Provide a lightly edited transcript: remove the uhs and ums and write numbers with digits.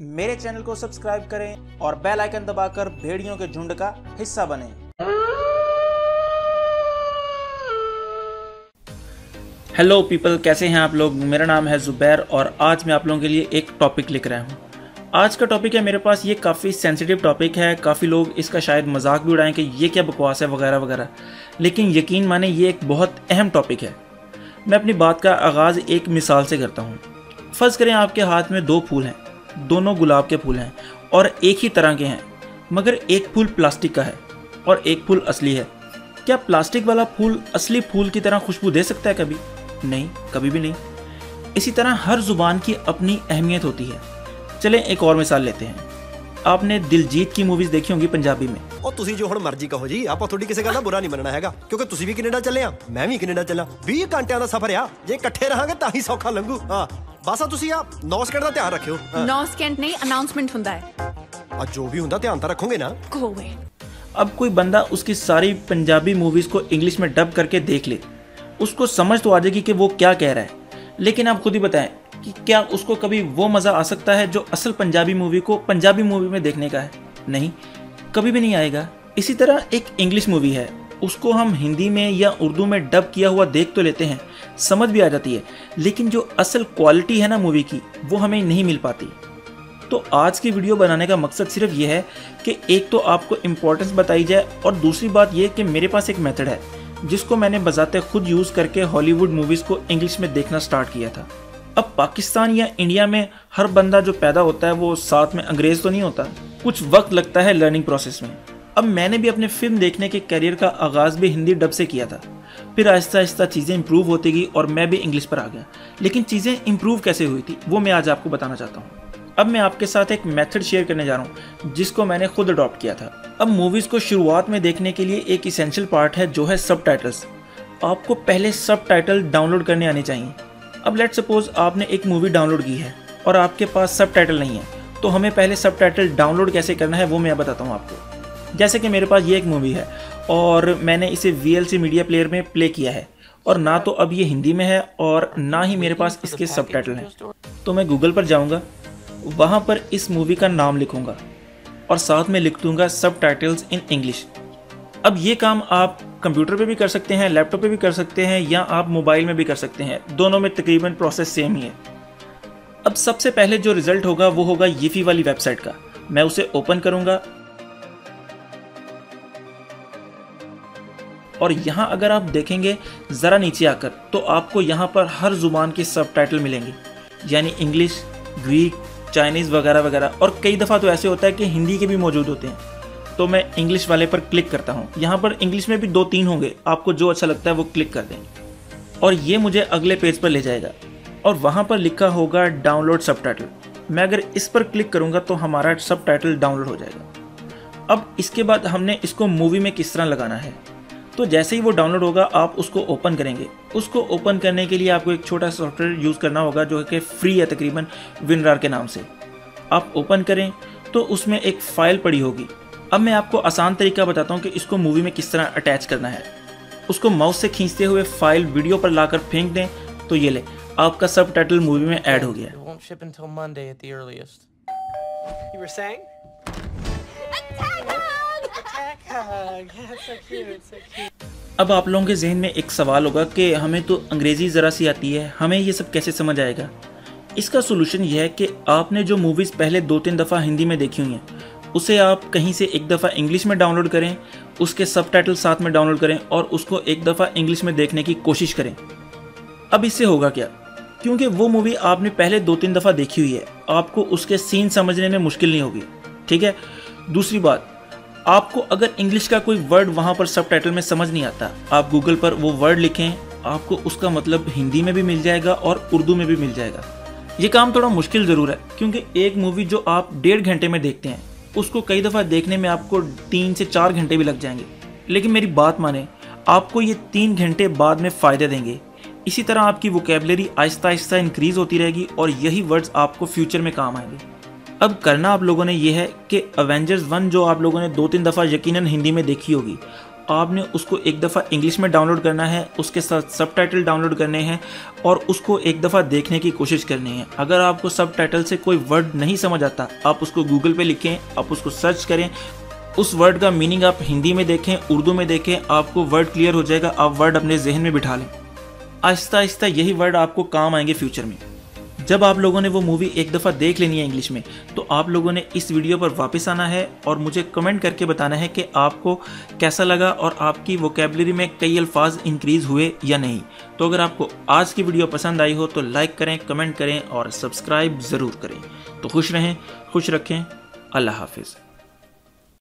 मेरे चैनल को सब्सक्राइब करें और बेल आइकन दबाकर भेड़ियों के झुंड का हिस्सा बनें। हेलो पीपल, कैसे हैं आप लोग। मेरा नाम है जुबैर और आज मैं आप लोगों के लिए एक टॉपिक लिख रहा हूँ। आज का टॉपिक है मेरे पास, ये काफ़ी सेंसिटिव टॉपिक है। काफ़ी लोग इसका शायद मजाक भी उड़ाएं कि ये क्या बकवास है वगैरह वगैरह, लेकिन यकीन माने ये एक बहुत अहम टॉपिक है। मैं अपनी बात का आगाज़ एक मिसाल से करता हूँ। फ़र्ज़ करें आपके हाथ में दो फूल हैं, दोनों गुलाब के फूल हैं और एक ही तरह के हैं, मगर एक फूल प्लास्टिक का है और एक फूल असली है। क्या प्लास्टिक वाला फूल असली फूल की तरह खुशबू दे सकता है? कभी नहीं, कभी भी नहीं। इसी तरह हर जुबान की अपनी अहमियत होती है। चलें एक और मिसाल लेते हैं। आपने दिलजीत की मूवीज देखी होंगी पंजाबी में। ਉਹ ਤੁਸੀਂ ਜੋ ਹੁਣ ਮਰਜ਼ੀ ਕਹੋ ਜੀ, ਆਪਾਂ ਤੁਹਾਡੀ ਕਿਸੇ ਗੱਲ ਦਾ ਬੁਰਾ ਨਹੀਂ ਮੰਨਣਾ ਹੈਗਾ, ਕਿਉਂਕਿ ਤੁਸੀਂ ਵੀ ਕੈਨੇਡਾ ਚੱਲੇ ਆ, ਮੈਂ ਵੀ ਕੈਨੇਡਾ ਚੱਲਾਂ। 20 ਘੰਟਿਆਂ ਦਾ ਸਫ਼ਰ ਆ, ਜੇ ਇਕੱਠੇ ਰਹਾਂਗੇ ਤਾਂ ਹੀ ਸੌਖਾ ਲੰਘੂ। ਹਾਂ ਬਸ ਆ ਤੁਸੀਂ ਆ 9 ਸਕਿੰਟ ਦਾ ਧਿਆਨ ਰੱਖਿਓ। 9 ਸਕਿੰਟ ਨਹੀਂ, ਅਨਾਉਂਸਮੈਂਟ ਹੁੰਦਾ ਹੈ। ਆ ਜੋ ਵੀ ਹੁੰਦਾ ਧਿਆਨ ਤਾਂ ਰੱਖੋਗੇ ਨਾ। ਕੋਵੇ अब कोई बंदा उसकी सारी पंजाबी मूवीज को इंग्लिश में डब करके देख ले, उसको समझ तो आ जाएगी कि वो क्या कह रहा है, लेकिन आप खुद ही बताएं कि क्या उसको कभी वो मज़ा आ सकता है जो असल पंजाबी मूवी को पंजाबी मूवी में देखने का है? नहीं, कभी भी नहीं आएगा। इसी तरह एक इंग्लिश मूवी है, उसको हम हिंदी में या उर्दू में डब किया हुआ देख तो लेते हैं, समझ भी आ जाती है, लेकिन जो असल क्वालिटी है ना मूवी की, वो हमें नहीं मिल पाती। तो आज की वीडियो बनाने का मकसद सिर्फ ये है कि एक तो आपको इम्पोर्टेंस बताई जाए और दूसरी बात ये कि मेरे पास एक मेथड है जिसको मैंने बजाते खुद यूज़ करके हॉलीवुड मूवीज़ को इंग्लिश में देखना स्टार्ट किया था। अब पाकिस्तान या इंडिया में हर बंदा जो पैदा होता है वो साथ में अंग्रेज़ तो नहीं होता, कुछ वक्त लगता है लर्निंग प्रोसेस में। अब मैंने भी अपने फिल्म देखने के करियर का आगाज़ भी हिंदी डब से किया था, फिर आहिस्ता आहिस्ता चीज़ें इंप्रूव होती गई और मैं भी इंग्लिश पर आ गया। लेकिन चीज़ें इंप्रूव कैसे हुई थी वो मैं आज आपको बताना चाहता हूँ। अब मैं आपके साथ एक मेथड शेयर करने जा रहा हूँ जिसको मैंने खुद अडॉप्ट किया था। अब मूवीज़ को शुरुआत में देखने के लिए एक इसेंशियल पार्ट है जो है सबटाइटल्स। आपको पहले सबटाइटल डाउनलोड करने आने चाहिए। अब लेट्स सपोज आपने एक मूवी डाउनलोड की है और आपके पास सबटाइटल नहीं है, तो हमें पहले सबटाइटल डाउनलोड कैसे करना है वो मैं बताता हूँ आपको। जैसे कि मेरे पास ये एक मूवी है और मैंने इसे VLC मीडिया प्लेयर में प्ले किया है और ना तो अब ये हिंदी में है और ना ही मेरे पास इसके सबटाइटल हैं। तो मैं गूगल पर जाऊँगा, वहाँ पर इस मूवी का नाम लिखूंगा और साथ में लिख दूंगा सबटाइटल्स इन इंग्लिश। अब ये काम आप कंप्यूटर पे भी कर सकते हैं, लैपटॉप पे भी कर सकते हैं या आप मोबाइल में भी कर सकते हैं, दोनों में तकरीबन प्रोसेस सेम ही है। अब सबसे पहले जो रिजल्ट होगा वो होगा यीफी वाली वेबसाइट का। मैं उसे ओपन करूंगा और यहाँ अगर आप देखेंगे ज़रा नीचे आकर तो आपको यहाँ पर हर जुबान के सबटाइटल मिलेंगे, यानी इंग्लिश, ग्रीक, चाइनीज़ वगैरह वगैरह, और कई दफ़ा तो ऐसे होता है कि हिंदी के भी मौजूद होते हैं। तो मैं इंग्लिश वाले पर क्लिक करता हूँ। यहाँ पर इंग्लिश में भी 2-3 होंगे, आपको जो अच्छा लगता है वो क्लिक कर दें और ये मुझे अगले पेज पर ले जाएगा और वहाँ पर लिखा होगा डाउनलोड सबटाइटल। मैं अगर इस पर क्लिक करूँगा तो हमारा सबटाइटल डाउनलोड हो जाएगा। अब इसके बाद हमने इसको मूवी में किस तरह लगाना है, तो जैसे ही वो डाउनलोड होगा आप उसको ओपन करेंगे। उसको ओपन करने के लिए आपको एक छोटा सॉफ्टवेयर यूज़ करना होगा जो कि फ्री है तकरीबन, विनरार के नाम से। आप ओपन करें तो उसमें एक फ़ाइल पड़ी होगी। अब मैं आपको आसान तरीका बताता हूँ कि इसको मूवी में किस तरह अटैच करना है। उसको माउस से खींचते हुए फाइल वीडियो पर लाकर फेंक दें तो ये ले, आपका सबटाइटल मूवी में ऐड हो गया। अब आप लोगों के जहन में एक सवाल होगा कि हमें तो अंग्रेज़ी ज़रा सी आती है, हमें ये सब कैसे समझ आएगा। इसका सोल्यूशन ये है कि आपने जो मूवीज़ पहले 2-3 दफ़ा हिंदी में देखी हुई हैं उसे आप कहीं से एक दफ़ा इंग्लिश में डाउनलोड करें, उसके सबटाइटल साथ में डाउनलोड करें और उसको एक दफ़ा इंग्लिश में देखने की कोशिश करें। अब इससे होगा क्या, क्योंकि वो मूवी आपने पहले 2-3 दफ़ा देखी हुई है, आपको उसके सीन समझने में मुश्किल नहीं होगी। ठीक है। दूसरी बात, आपको अगर इंग्लिश का कोई वर्ड वहाँ पर सबटाइटल में समझ नहीं आता, आप गूगल पर वो वर्ड लिखें, आपको उसका मतलब हिंदी में भी मिल जाएगा और उर्दू में भी मिल जाएगा। ये काम थोड़ा मुश्किल ज़रूर है क्योंकि एक मूवी जो आप 1.5 घंटे में देखते हैं उसको कई दफ़ा देखने में आपको 3 से 4 घंटे भी लग जाएंगे। लेकिन मेरी बात माने, आपको ये 3 घंटे बाद में फ़ायदे देंगे। इसी तरह आपकी वोकेबलरी आहिस्ता आहिस्ता इंक्रीज़ होती रहेगी और यही वर्ड्स आपको फ्यूचर में काम आएंगे। अब करना आप लोगों ने ये है कि अवेंजर्स 1 जो आप लोगों ने 2-3 दफ़ा यकीनन हिंदी में देखी होगी, आपने उसको एक दफ़ा इंग्लिश में डाउनलोड करना है, उसके साथ सबटाइटल डाउनलोड करने हैं और उसको एक दफ़ा देखने की कोशिश करनी है। अगर आपको सबटाइटल से कोई वर्ड नहीं समझ आता, आप उसको गूगल पे लिखें, आप उसको सर्च करें, उस वर्ड का मीनिंग आप हिंदी में देखें, उर्दू में देखें, आपको वर्ड क्लियर हो जाएगा। आप वर्ड अपने जहन में बिठा लें। आहिस्ता आहिस्ता यही वर्ड आपको काम आएंगे फ्यूचर में। जब आप लोगों ने वो मूवी एक दफ़ा देख लेनी है इंग्लिश में, तो आप लोगों ने इस वीडियो पर वापस आना है और मुझे कमेंट करके बताना है कि आपको कैसा लगा और आपकी वोकैबुलरी में कई अल्फाज इंक्रीज़ हुए या नहीं। तो अगर आपको आज की वीडियो पसंद आई हो तो लाइक करें, कमेंट करें और सब्सक्राइब ज़रूर करें। तो खुश रहें, खुश रखें। अल्लाह हाफिज़।